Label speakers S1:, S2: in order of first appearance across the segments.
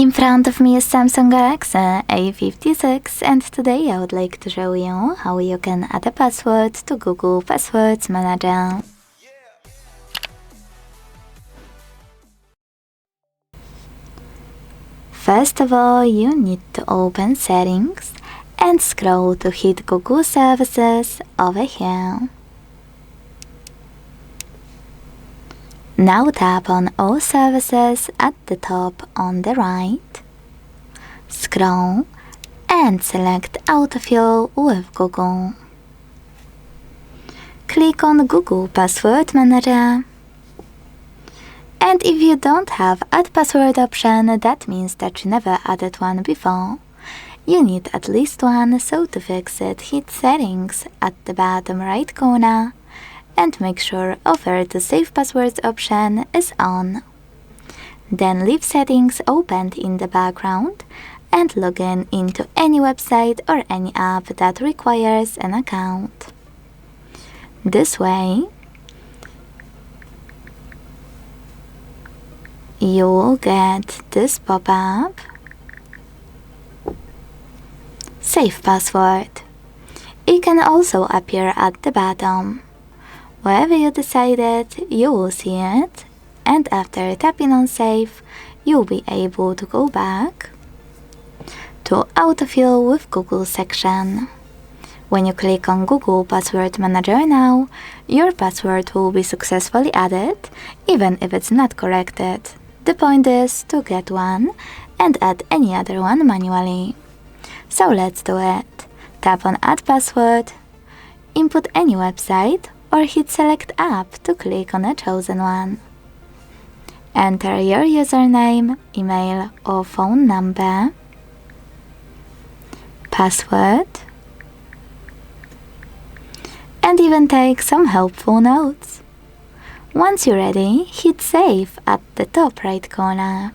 S1: In front of me is Samsung Galaxy A26, and today I would like to show you how you can add a password to Google Passwords Manager. First of all, you need to open Settings and scroll to hit Google Services over here. Now tap on All Services at the top on the right. Scroll and select Autofill with Google. Click on Google Password Manager. And if you don't have Add Password option, that means that you never added one before. You need at least one, so to fix it, hit Settings at the bottom right corner and make sure Offer to Save Passwords option is on. Then leave Settings opened in the background and log in into any website or any app that requires an account. This way, you will get this pop-up, Save Password. It can also appear at the bottom. Wherever you decided, you will see it, and after tapping on Save, you'll be able to go back to Autofill with Google section. When you click on Google Password Manager now, your password will be successfully added, even if it's not corrected. The point is to get one and add any other one manually. So let's do it. Tap on Add Password, input any website, or hit Select App to click on a chosen one. Enter your username, email or phone number, password, and even take some helpful notes. Once you're ready, hit Save at the top right corner.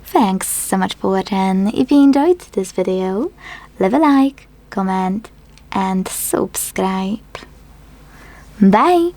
S1: Thanks so much for watching. If you enjoyed this video, leave a like, comment and subscribe. Bye!